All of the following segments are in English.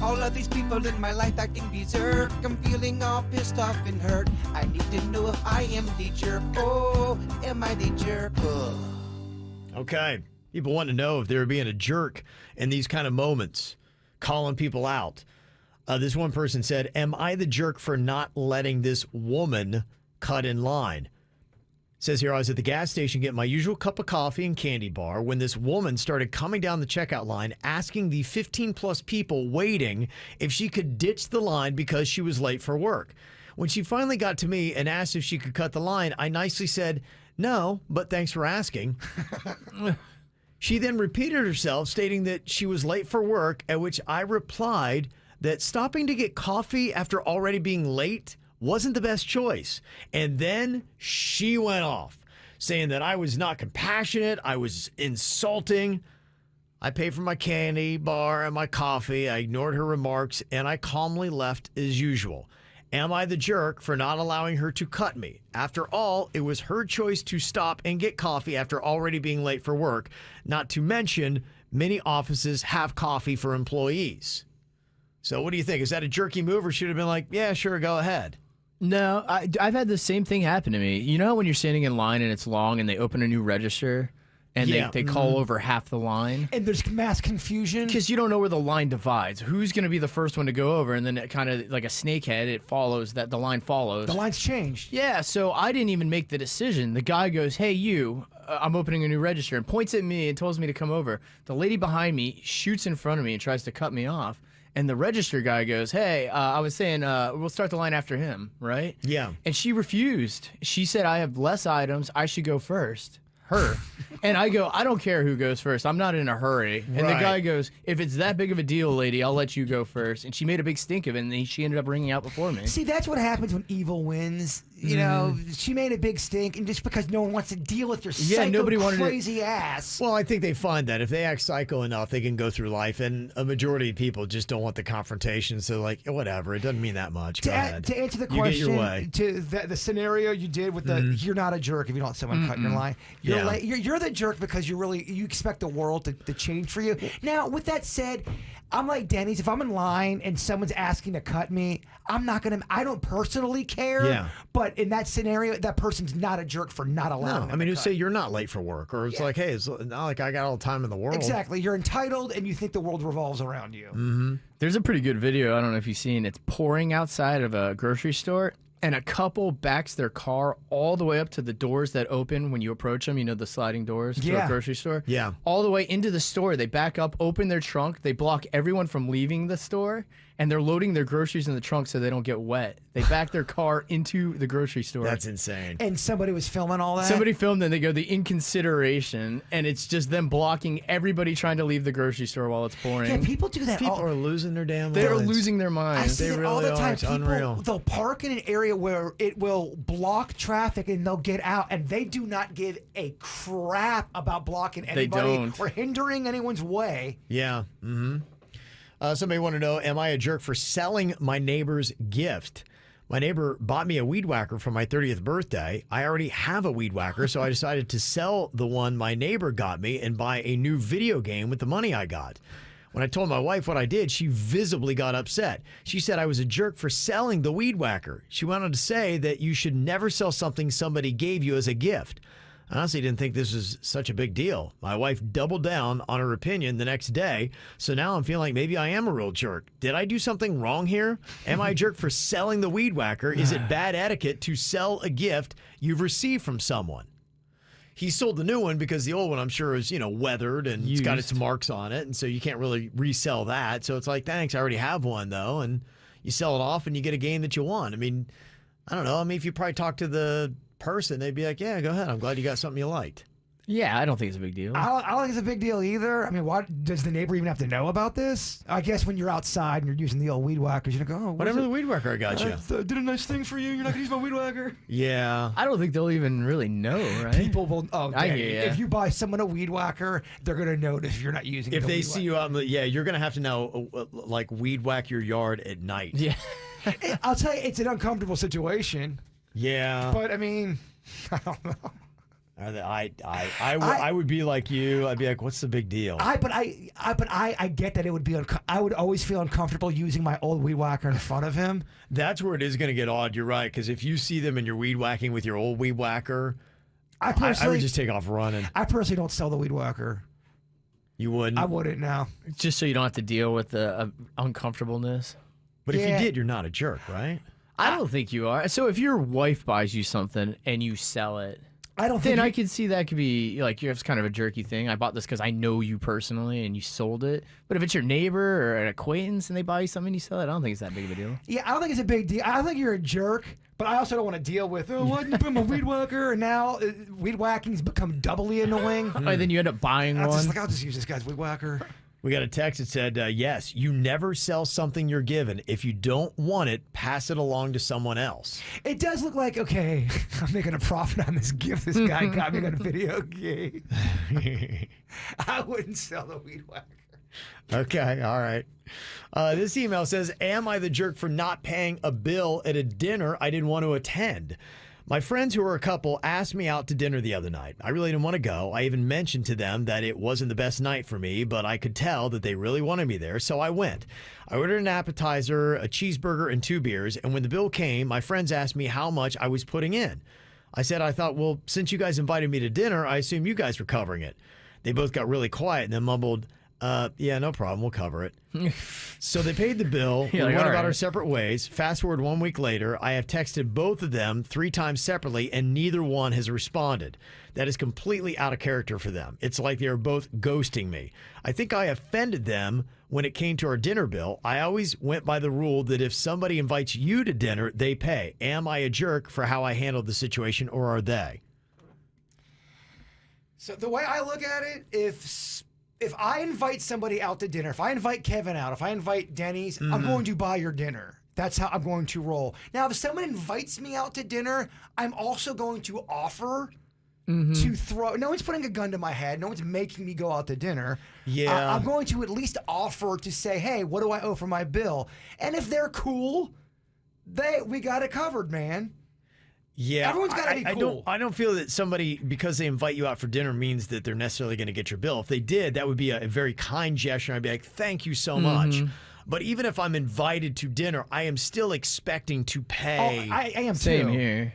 All of these people in my life acting berserk. I'm feeling all pissed off and hurt. I need to know if I am the jerk. Oh, am I the jerk? Oh. Okay. People want to know if they're being a jerk in these kind of moments, calling people out. This one person said, am I the jerk for not letting this woman cut in line? Says here, I was at the gas station getting my usual cup of coffee and candy bar when this woman started coming down the checkout line asking the 15-plus people waiting if she could ditch the line because she was late for work. When she finally got to me and asked if she could cut the line, I nicely said, no, but thanks for asking. She then repeated herself, stating that she was late for work, at which I replied that stopping to get coffee after already being late wasn't the best choice. And then she went off, saying that I was not compassionate, I was insulting. I paid for my candy bar and my coffee. I ignored her remarks, and I calmly left as usual. Am I the jerk for not allowing her to cut me? After all, it was her choice to stop and get coffee after already being late for work. Not to mention, many offices have coffee for employees. So what do you think? Is that a jerky move, or should have been like, yeah, sure, go ahead? No, I've had the same thing happen to me. You know when you're standing in line and it's long and they open a new register and they call over half the line? And there's mass confusion. Because you don't know where the line divides. Who's going to be the first one to go over? And then it kind of like a snakehead, it follows that the line follows. The line's changed. Yeah, so I didn't even make the decision. The guy goes, hey, you, I'm opening a new register, and points at me and tells me to come over. The lady behind me shoots in front of me and tries to cut me off. And the register guy goes, hey, I was saying we'll start the line after him, right? Yeah. And she refused. She said, I have less items. I should go first. Her. And I go, I don't care who goes first. I'm not in a hurry. And the guy goes, if it's that big of a deal, lady, I'll let you go first. And she made a big stink of it, and then she ended up ringing out before me. See, that's what happens when evil wins. You know, she made a big stink, and just because no one wants to deal with your crazy ass. Well, I think they find that if they act psycho enough, they can go through life, and a majority of people just don't want the confrontation, so like, whatever, it doesn't mean that much. Go ahead. To answer the You get your question, way. to the scenario you did with the, you're not a jerk if you don't let someone cut your line. You're the jerk because you expect the world to change for you. Now, with that said, I'm like Denny's. If I'm in line and someone's asking to cut me, I don't personally care. Yeah. But in that scenario, that person's not a jerk for not allowing them I mean, to you cut. say you're not late for work, or it's like, hey, it's not like I got all the time in the world. Exactly. You're entitled, and you think the world revolves around you. Mm-hmm. There's a pretty good video. I don't know if you've seen. It's pouring outside of a grocery store, and a couple backs their car all the way up to the doors that open when you approach them. You know, the sliding doors to a grocery store? Yeah. All the way into the store. They back up, open their trunk. They block everyone from leaving the store, and they're loading their groceries in the trunk so they don't get wet. They back their car into the grocery store. That's insane. And somebody was filming all that? Somebody filmed and they go, the inconsideration, and it's just them blocking everybody trying to leave the grocery store while it's pouring. Yeah, people do that. People are losing their damn minds. They're losing their minds. I see They it really all the are. time. It's People, unreal. they'll park in an area where it will block traffic, and they'll get out, and they do not give a crap about blocking anybody don't. or hindering anyone's way. Yeah. Mm-hmm. Somebody want to know, am I a jerk for selling my neighbor's gift? My neighbor bought me a weed whacker for my 30th birthday. I already have a weed whacker, so I decided to sell the one my neighbor got me and buy a new video game with the money I got. When I told my wife what I did, she visibly got upset. She said I was a jerk for selling the weed whacker. She went on to say that you should never sell something somebody gave you as a gift. I honestly didn't think this was such a big deal. My wife doubled down on her opinion the next day, so now I'm feeling like maybe I am a real jerk. Did I do something wrong here? Am I a jerk for selling the weed whacker? Is it bad etiquette to sell a gift you've received from someone? He sold the new one because the old one, I'm sure, is, weathered and it's got its marks on it, and so you can't really resell that. So it's like, thanks, I already have one, though, and you sell it off and you get a game that you want. I mean, I don't know. I mean, if you probably talk to the person, they'd be like, yeah, go ahead. I'm glad you got something you liked. Yeah, I don't think it's a big deal. I don't think it's a big deal either. I mean, what does the neighbor even have to know about this? I guess when you're outside and you're using the old weed whackers, you're going to go, Whatever the weed whacker I got you. I did a nice thing for you. You're not going to use my weed whacker. Yeah. I don't think they'll even really know, right? People will. Oh, I Danny, hear ya. if you buy someone a weed whacker, they're going to notice you're not using. If the they weed see you out in the, you're going to have to now, like, weed whack your yard at night. Yeah. I'll tell you, it's an uncomfortable situation. Yeah. But, I mean, I don't know. I would be like you. I'd be like, what's the big deal? But I get that it would be. I would always feel uncomfortable using my old weed whacker in front of him. That's where it is going to get odd. You're right, because if you see them and you're weed whacking with your old weed whacker, I would just take off running. I personally don't sell the weed whacker. You wouldn't? I wouldn't now. Just so you don't have to deal with the uncomfortableness. But if you did, you're not a jerk, right? I don't think you are. So if your wife buys you something and you sell it, I don't think then I could see that could be like it's kind of a jerky thing. I bought this because I know you personally and you sold it. But if it's your neighbor or an acquaintance and they buy you something and you sell it, I don't think it's that big of a deal. Yeah, I don't think it's a big deal. I think you're a jerk, but I also don't want to deal with, why didn't you put my weed whacker? And now weed whacking's become doubly annoying. And then you end up buying one. I'll just use this guy's weed whacker. We got a text that said, yes, you never sell something you're given. If you don't want it, pass it along to someone else. It does look like, okay, I'm making a profit on this gift this guy got me on a video game. I wouldn't sell the weed whacker. Okay, all right. This email says, am I the jerk for not paying a bill at a dinner I didn't want to attend? My friends who are a couple asked me out to dinner the other night. I really didn't want to go. I even mentioned to them that it wasn't the best night for me, but I could tell that they really wanted me there, so I went. I ordered an appetizer, a cheeseburger, and 2 beers, and when the bill came, my friends asked me how much I was putting in. I said I thought, well, since you guys invited me to dinner, I assume you guys were covering it. They both got really quiet and then mumbled, yeah, no problem, we'll cover it. So they paid the bill. We went about our separate ways. Fast forward 1 week later, I have texted both of them 3 times separately, and neither one has responded. That is completely out of character for them. It's like they are both ghosting me. I think I offended them when it came to our dinner bill. I always went by the rule that if somebody invites you to dinner, they pay. Am I a jerk for how I handled the situation, or are they? So the way I look at it, if I invite somebody out to dinner, if I invite Kevin out, if I invite Denny's, I'm going to buy your dinner. That's how I'm going to roll. Now, if someone invites me out to dinner, I'm also going to offer to throw. No one's putting a gun to my head. No one's making me go out to dinner. Yeah. I'm going to at least offer to say, hey, what do I owe for my bill? And if they're cool, we got it covered, man. Yeah, everyone's got to be cool. I don't feel that somebody, because they invite you out for dinner, means that they're necessarily going to get your bill. If they did, that would be a very kind gesture. I'd be like, thank you so much. But even if I'm invited to dinner, I am still expecting to pay. I am Same too. here.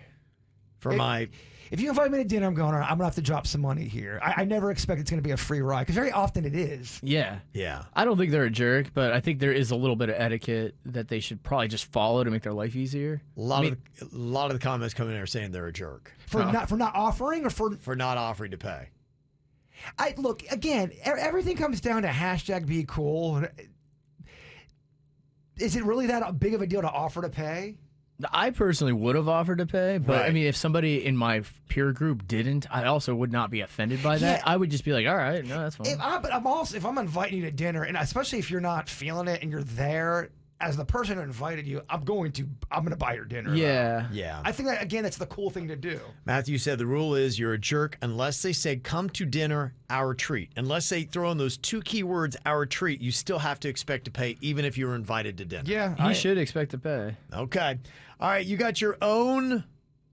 For my... If you invite me to dinner, I'm going, all right, I'm going to have to drop some money here. I never expect it's going to be a free ride, because very often it is. Yeah. Yeah. I don't think they're a jerk, but I think there is a little bit of etiquette that they should probably just follow to make their life easier. A lot of the comments coming in are saying they're a jerk. For not offering, or for not offering to pay. Look, again, everything comes down to hashtag be cool. Is it really that big of a deal to offer to pay? I personally would have offered to pay, but Right. I mean, if somebody in my peer group didn't, I also would not be offended by that. Yeah. I would just be like, all right, no, that's fine. If I'm inviting you to dinner, and especially if you're not feeling it and you're there as the person who invited you, I'm going to buy your dinner. Yeah. Yeah. I think that, again, that's the cool thing to do. Matthew said the rule is you're a jerk unless they say, come to dinner, our treat. Unless they throw in those 2 key words, our treat, you still have to expect to pay, even if you were invited to dinner. Yeah. You should expect to pay. Okay. All right, you got your own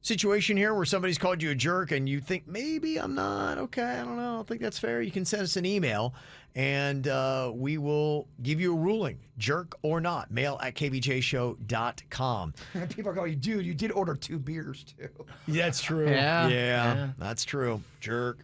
situation here where somebody's called you a jerk and you think, maybe I'm not. Okay, I don't know. I don't think that's fair. You can send us an email and we will give you a ruling, jerk or not. mail@kbjshow.com. People are going, dude, you did order 2 beers too. That's true. Yeah. Yeah, that's true. Jerk.